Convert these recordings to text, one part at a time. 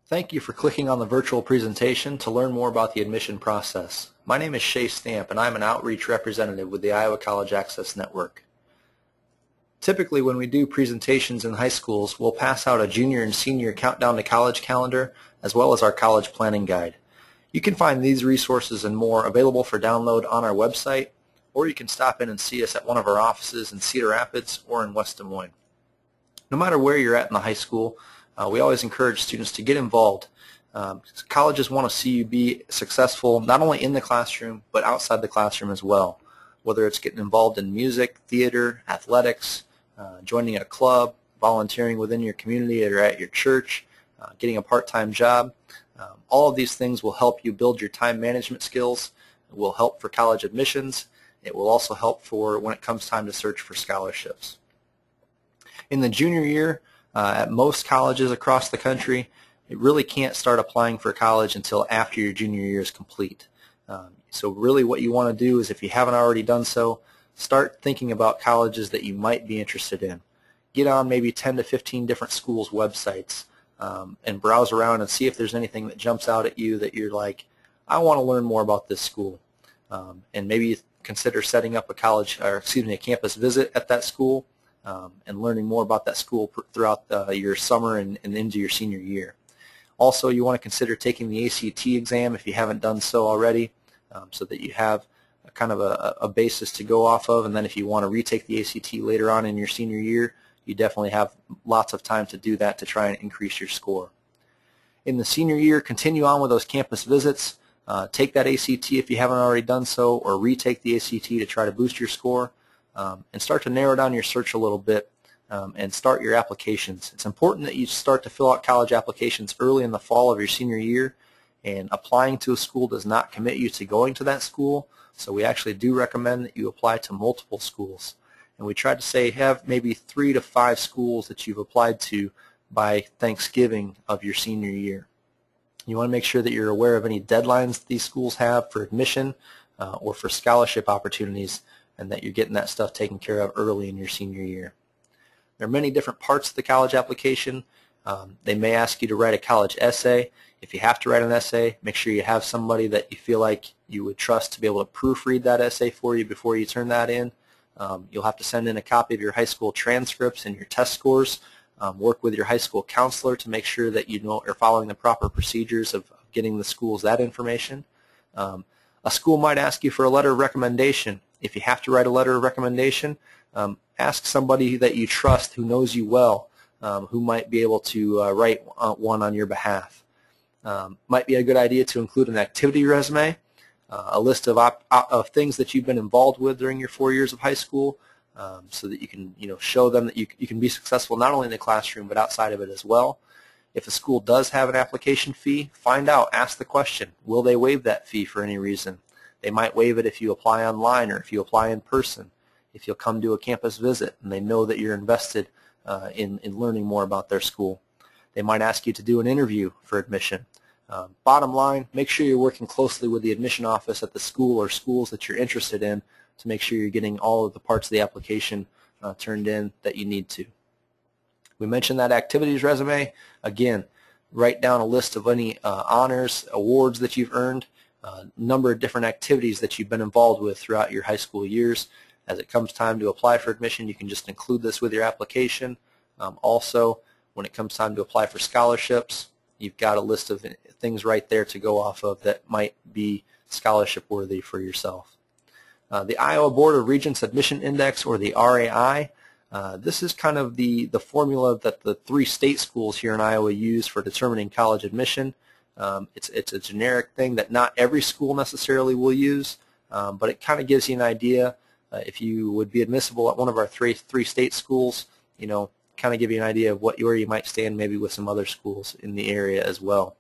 Thank you for clicking on the virtual presentation to learn more about the admission process. My name is Shay Stamp and I'm an outreach representative with the Iowa College Access Network. Typically when we do presentations in high schools, we'll pass out a junior and senior countdown to college calendar as well as our college planning guide. You can find these resources and more available for download on our website, or you can stop in and see us at one of our offices in Cedar Rapids or in West Des Moines. No matter where you're at in the high school, we always encourage students to get involved. Colleges want to see you be successful not only in the classroom but outside the classroom as well, whether it's getting involved in music, theater, athletics, joining a club, volunteering within your community or at your church, getting a part-time job. All of these things will help you build your time management skills. It will help for college admissions. It will also help for when it comes time to search for scholarships. In the junior year, at most colleges across the country, you really can't start applying for college until after your junior year is complete. So really what you want to do is, if you haven't already done so, start thinking about colleges that you might be interested in. Get on maybe 10 to 15 different schools' websites and browse around and see if there's anything that jumps out at you that you're like, I want to learn more about this school. And maybe consider setting up a campus visit at that school. And learning more about that school throughout your summer and into your senior year. Also, you want to consider taking the ACT exam if you haven't done so already, so that you have kind of a basis to go off of, and then if you want to retake the ACT later on in your senior year, you definitely have lots of time to do that to try and increase your score. In the senior year, continue on with those campus visits. Take that ACT if you haven't already done so, or retake the ACT to try to boost your score. And start to narrow down your search a little bit and start your applications. It's important that you start to fill out college applications early in the fall of your senior year, and applying to a school does not commit you to going to that school, so we actually do recommend that you apply to multiple schools. And we try to say have maybe 3 to 5 schools that you've applied to by Thanksgiving of your senior year. You want to make sure that you're aware of any deadlines these schools have for admission or for scholarship opportunities, and that you're getting that stuff taken care of early in your senior year. There are many different parts of the college application. They may ask you to write a college essay. If you have to write an essay, make sure you have somebody that you feel like you would trust to be able to proofread that essay for you before you turn that in. You'll have to send in a copy of your high school transcripts and your test scores. Work with your high school counselor to make sure that you know you're following the proper procedures of getting the schools that information. A school might ask you for a letter of recommendation. If you have to write a letter of recommendation, ask somebody that you trust who knows you well, who might be able to write one on your behalf. Might be a good idea to include an activity resume, a list of things that you've been involved with during your 4 years of high school, so that you can show them that you can be successful not only in the classroom but outside of it as well. If a school does have an application fee, find out, ask the question, will they waive that fee for any reason? They might waive it if you apply online or if you apply in person, if you'll come do a campus visit and they know that you're invested in learning more about their school. They might ask you to do an interview for admission. Bottom line, make sure you're working closely with the admission office at the school or schools that you're interested in to make sure you're getting all of the parts of the application turned in that you need to. We mentioned that activities resume. Again, write down a list of any honors, awards that you've earned, number of different activities that you've been involved with throughout your high school years. As it comes time to apply for admission, you can just include this with your application. Also, when it comes time to apply for scholarships, you've got a list of things right there to go off of that might be scholarship worthy for yourself. The Iowa Board of Regents Admission Index, or the RAI, this is kind of the formula that the 3 state schools here in Iowa use for determining college admission. It's a generic thing that not every school necessarily will use, but it kind of gives you an idea if you would be admissible at one of our three state schools, kind of give you an idea of where you might stand maybe with some other schools in the area as well.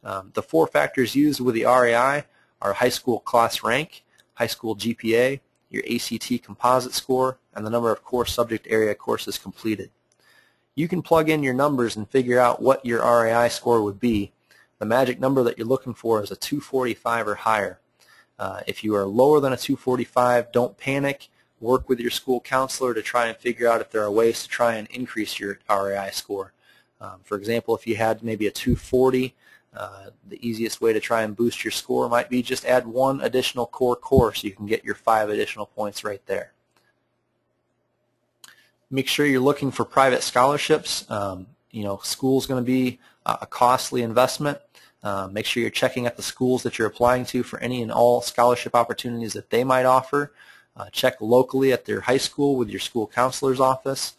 The 4 factors used with the RAI are high school class rank, high school GPA, your ACT composite score, and the number of core subject area courses completed. You can plug in your numbers and figure out what your RAI score would be. The magic number that you're looking for is a 245 or higher. If you are lower than a 245, don't panic. Work with your school counselor to try and figure out if there are ways to try and increase your RAI score. For example, if you had maybe a 240, the easiest way to try and boost your score might be just add one additional core course. You can get your 5 additional points right there. Make sure you're looking for private scholarships. School's going to be a costly investment. Make sure you're checking at the schools that you're applying to for any and all scholarship opportunities that they might offer. Check locally at their high school with your school counselor's office.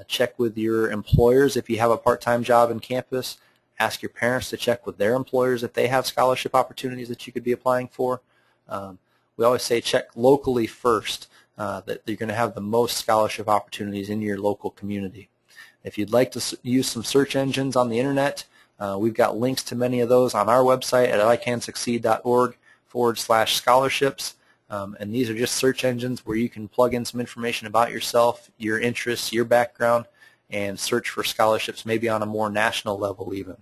Check with your employers if you have a part-time job in campus. Ask your parents to check with their employers if they have scholarship opportunities that you could be applying for. We always say check locally first, that you're going to have the most scholarship opportunities in your local community. If you'd like to use some search engines on the internet, we've got links to many of those on our website at icansucceed.org/scholarships. And these are just search engines where you can plug in some information about yourself, your interests, your background, and search for scholarships maybe on a more national level even.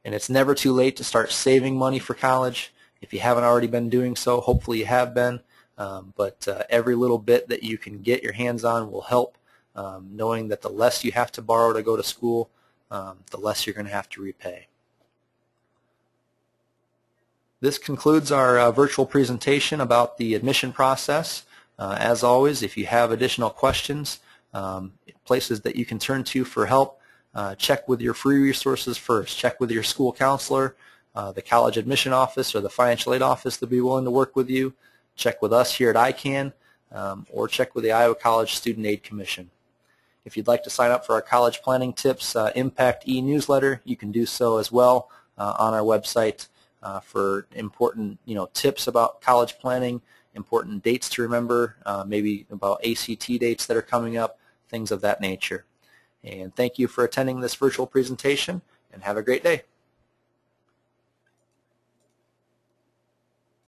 And it's never too late to start saving money for college. If you haven't already been doing so, hopefully you have been. But every little bit that you can get your hands on will help, knowing that the less you have to borrow to go to school, the less you're going to have to repay. This concludes our virtual presentation about the admission process. As always, if you have additional questions, places that you can turn to for help, check with your free resources first. Check with your school counselor, the college admission office, or the financial aid office that will be willing to work with you. Check with us here at ICANN, or check with the Iowa College Student Aid Commission. If you'd like to sign up for our College Planning Tips Impact e-newsletter, you can do so as well on our website for important tips about college planning, important dates to remember, maybe about ACT dates that are coming up, things of that nature. And thank you for attending this virtual presentation, and have a great day.